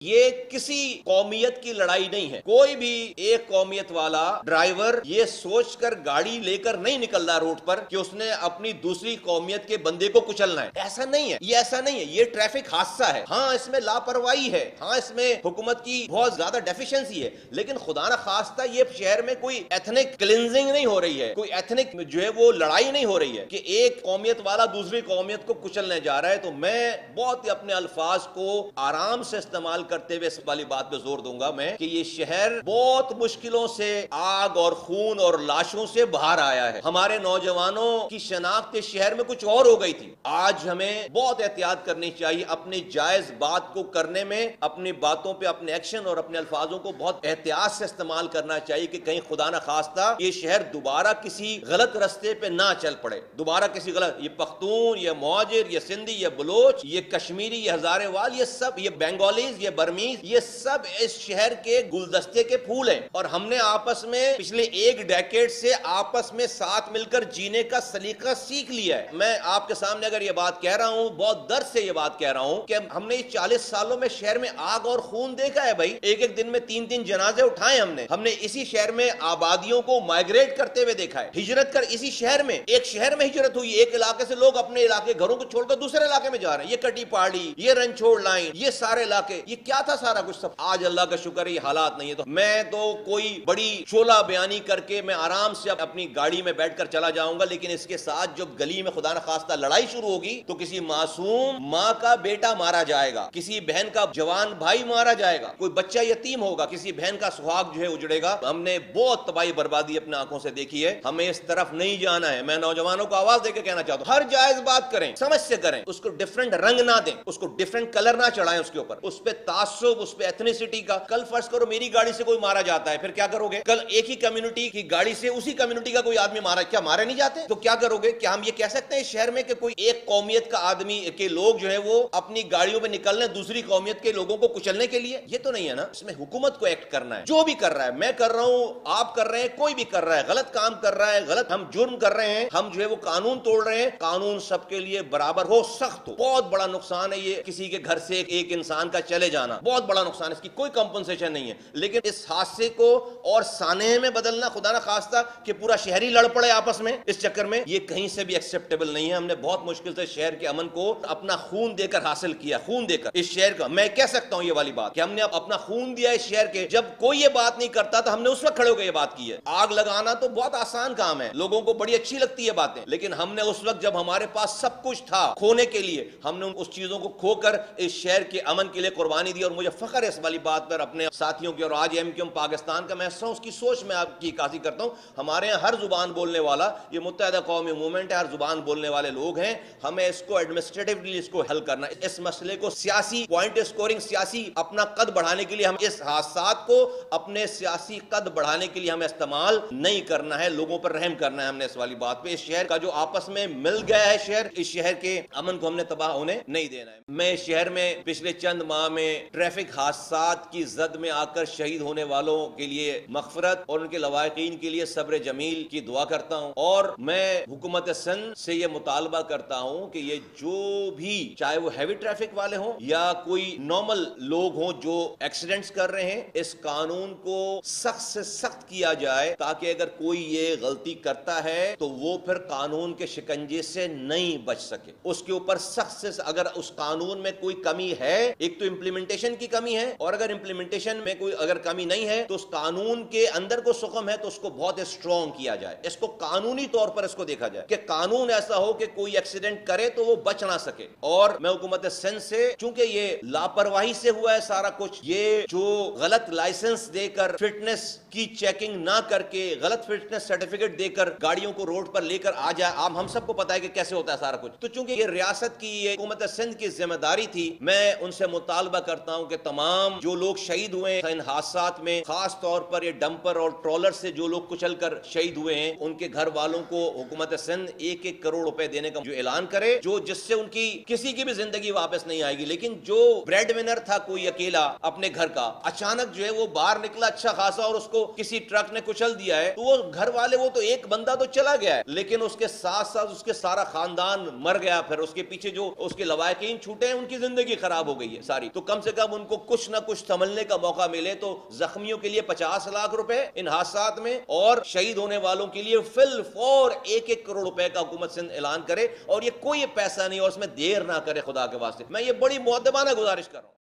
یہ کسی قومیت کی لڑائی نہیں ہے. کوئی بھی ایک قومیت والا ڈرائیور یہ سوچ کر گاڑی لے کر نہیں نکل رہا روڈ پر کہ اس نے اپنی دوسری قومیت کے بندے کو کچلنا ہے. ایسا نہیں ہے، یہ ایسا نہیں ہے. یہ ٹریفک حادثہ ہے. ہاں اس میں لاپرواہی ہے، ہاں اس میں حکومت کی بہت زیادہ ڈیفیشنسی ہے، لیکن خدا نہ خواستہ یہ شہر میں کوئی ایتھنک کلینزنگ نہیں ہو رہی ہے، کوئی ایتھنک جو ہے وہ لڑائی نہیں ہو رہی ہے کہ ایک قومیت والا دوسری قومیت کو کچلنے جا رہا ہے. تو میں بہت ہی اپنے الفاظ کو آرام سے استعمال کرتے ہوئے اس والی بات پہ زور دوں گا میں کہ یہ شہر بہت مشکلوں سے، آگ اور خون اور لاشوں سے باہر آیا ہے. ہمارے نوجوانوں کی شناخت اس شہر میں کچھ اور ہو گئی تھی. آج ہمیں بہت احتیاط کرنی چاہیے اپنی جائز بات کو کرنے میں، اپنی باتوں پہ، اپنے ایکشن اور اپنے الفاظوں کو بہت احتیاط سے استعمال کرنا چاہیے کہ کہیں خدا نہ خواستہ یہ شہر دوبارہ کسی غلط رستے پہ نہ چل پڑے. دوبارہ کسی غلط، یہ پختون، یہ مہاجر، یہ سندھی، یہ بلوچ، یہ کشمیری، یہ ہزارے وال، یہ سب، یہ بنگالیز، یہ برمیز، یہ سب اس شہر کے گلدستے کے پھول ہیں. اور ہم نے آپس میں پچھلے ایک ڈیکیڈ سے آپس میں ساتھ مل کر جینے کا سلیقہ سیکھ لیا ہے. میں آپ کے سامنے اگر یہ بات کہہ رہا ہوں، بہت درد سے یہ بات کہہ رہا ہوں کہ ہم نے 40 سالوں میں شہر میں آگ اور خون دیکھا ہے بھائی. ایک ایک دن میں 3 جنازے اٹھائے ہم نے اسی شہر میں آبادیوں کو مائگریٹ کرتے ہوئے دیکھا ہے. ہجرت کر اسی شہر میں، ایک شہر میں ہجرت ہوئی، ایک علاقے سے لوگ اپنے علاقے گھروں کو چھوڑ کر دوسرے علاقے میں جا رہے ہیں. یہ کٹی پہاڑی، یہ رنچوڑ لائن، یہ سارے علاقے، یہ کیا تھا سارا کچھ؟ سب آج اللہ کا شکر ہے یہ حالات نہیں ہے. تو میں تو کوئی بڑی شعلہ بیانی کر کے میں آرام سے اپنی گاڑی میں بیٹھ کر چلا جاؤں گا، لیکن اس کے ساتھ جب گلی میں خدا نہ خواستہ لڑائی شروع ہوگی تو کسی معصوم ماں کا بیٹا مارا جائے گا، کسی بہن کا جوان بھائی مارا جائے گا، کوئی بچہ یتیم ہوگا، کسی بہن کا سہاگ جو ہے اجڑے گا. ہم نے بہت تباہی بربادی اپنے آنکھوں سے دیکھی ہے. ہمیں اس طرف نہیں جانا ہے. میں نوجوانوں کو آواز دے کے کہنا چاہتا ہوں، ہر جائز بات کریں، سمجھ سے کریں، اس کو ڈیفرنٹ رنگ نہ دیں، اس کو ڈیفرنٹ کلر نہ چڑھائیں اس کے اوپر، اس پہ تعصب، اس پہ ایتھنیسٹی کا. کل فرض کرو میری گاڑی سے کوئی مارا جاتا ہے، پھر کیا کرو گے؟ کل ایک ہی کمیونٹی کی گاڑی سے اسی کمیونٹی کا کوئی آدمی مارا، کیا مارے نہیں جاتے؟ تو کیا کرو گے؟ کیا ہم یہ کہہ سکتے ہیں اس شہر میں کہ کوئی ایک قومیت کا آدمی کے لوگ جو ہے وہ اپنی گاڑیوں پہ نکل رہے ہیں دوسری قومیت کے لوگوں کو کچلنے کے لیے؟ یہ تو نہیں ہے نا. اس میں حکومت کو ایکٹ کرنا ہے. جو بھی کر رہا ہے، میں کر رہا ہوں، آپ کر رہے ہیں، کوئی بھی کر رہا ہے، غلط کام کر رہا ہے، غلط ہم جرم کر رہے ہیں، ہم جو ہے وہ قانون توڑ رہے ہیں. قانون سب کے لیے برابر ہو، سخت ہو. بہت بڑا نقصان ہے یہ کسی کے گھر سے ایک انسان کا چلے جانا، بہت بڑا نقصان ہے، اس کی کوئی کمپنسیشن نہیں ہے. لیکن اس حادثے کو اور سانحے میں بدلنا، خدا نہ خواستہ کہ پورا شہری لڑ پڑے آپس میں اس چکر میں، یہ کہیں سے بھی ایکسیپٹیبل نہیں ہے. ہم نے بہت مشکل سے شہر کے امن کو اپنا خون دے کر حاصل کیا، خون دے کر اس شہر کا. میں کہہ سکتا ہوں یہ والی بات کہ ہم نے اپنا خون دیا اس شہر کے. جب کوئی یہ بات نہیں کرتا تو ہم نے اس وقت کھڑے ہو کے یہ بات کی ہے. آگ لگانا تو بہت آسان کام ہے، لوگوں کو بڑی اچھی لگتی ہے باتیں، لیکن ہم نے اس وقت جب ہمارے پاس سب کچھ تھا کھونے کے لیے، ہم نے اس چیزوں کو کھو کر اس شہر کے امن کے لیے قربانی دی. اور مجھے فخر ہے اس والی بات پر اپنے ساتھیوں کی. اور آج ایم کیو ایم پاکستان کا میں اس کی سوچ میں آپ کی عکاسی کرتا ہوں. ہمارے یہاں ہر زبان بولنے والا، یہ متحدہ قومی موومنٹ ہے، ہر زبان بولنے والے لوگ ہیں. ہمیں اس کو ایڈمنسٹریٹولی اس کو حل کرنا، اس مسئلے کو سیاسی پوائنٹ اسکورنگ، سیاسی اپنا قد بڑھانے کے لیے، ہم اس حادثات کو اپنے سیاسی قد بڑھانے کے لیے ہمیں استعمال نہیں کرنا ہے. لوگوں پر رحم کرنا ہے ہم نے اس والی بات پہ. اس شہر کا جو آپس میں مل گیا ہے شہر، اس شہر کے امن کو ہم نے تباہ ہونے نہیں دینا ہے. میں اس شہر میں پچھلے چند ماہ میں ٹریفک حادثات کی زد میں آ کر شہید ہونے والوں کے لیے مغفرت اور ان کے لواحقین کے لیے صبر جمیل کی دعا کرتا ہوں. اور میں حکومت سندھ سے یہ مطالبہ کرتا ہوں کہ یہ جو بھی، چاہے وہ ہیوی ٹریفک والے ہوں یا کوئی نارمل لوگ ہوں جو ایکسیڈنٹس کر رہے ہیں، اس قانون کو سخت سے سخت کیا جائے تاکہ اگر کوئی یہ غلطی کرتا ہے تو وہ پھر قانون کے شکنجے سے نہیں بچ سکے. اس کے اوپر سخت سے، اگر اس قانون میں کوئی کمی ہے، ایک تو امپلیمنٹیشن کی کمی ہے، اور اگر امپلیمنٹیشن میں کوئی اگر کمی نہیں ہے تو اس قانون کے اندر کو سقم ہے تو اس کو بہت اسٹرانگ کیا جائے. اس کو قانونی طور پر اس کو دیکھا جائے کہ قانون ایسا ہو کہ کوئی ایکسیڈنٹ کرے تو وہ بچ نہ سکے. اور میں حکومت سندھ سے، چونکہ یہ لاپرواہی سے ہوا ہے سارا کچھ، یہ جو غلط لائسنس دے کر، فٹنس کی چیکنگ نہ کر کے، غلط فٹنس سرٹیفکیٹ دے کر گاڑیوں کو روڈ پر لے کر آ جائے، ہم سب کو پتا ہے کہ کیسے ہوتا ہے سارا کچھ. تو چونکہ یہ ریاست کی، یہ حکومت سندھ کی ذمہ داری تھی، میں ان سے مطالبہ کرتا ہوں کہ تمام جو لوگ شہید ہوئے ہیں ان حادثات میں، خاص طور پر یہ ڈمپر اور ٹرولر سے جو لوگ کچل کر شہید ہوئے ہیں، ان کے گھر والوں کو حکومت سندھ 1-1 کروڑ روپے دینے کا جو اعلان کرے، جس سے ان کی کسی کی بھی زندگی واپس نہیں آئے گی. لیکن جو بریڈ ونر تھا کوئی اکیلا اپنے گھر کا، اچانک جو ہے وہ باہر نکلا اچھا خاصا اور اس کو کسی ٹرک نے کچل دیا ہے، تو وہ گھر والے، وہ تو ایک بندہ تو چلا گیا ہے لیکن اس کے ساتھ ساتھ اس کے سارا خاندان مر گیا. پھر اس کے پیچھے جو اس کے لواحقین چھوٹے ہیں ان کی زندگی خراب ہو گئی ہے ساری. تو کم سے سے کم ان کو کچھ نہ کچھ سنبھلنے کا موقع ملے تو زخمیوں کے لیے 50 لاکھ روپے ان حادثات میں، اور شہید ہونے والوں کے لیے فی الفور 1-1 کروڑ روپے کا حکومت سندھ اعلان کرے، اور یہ کوئی پیسہ نہیں اور اس میں دیر نہ کرے خدا کے واسطے. میں یہ بڑی مؤدبانہ گزارش کر رہا ہوں.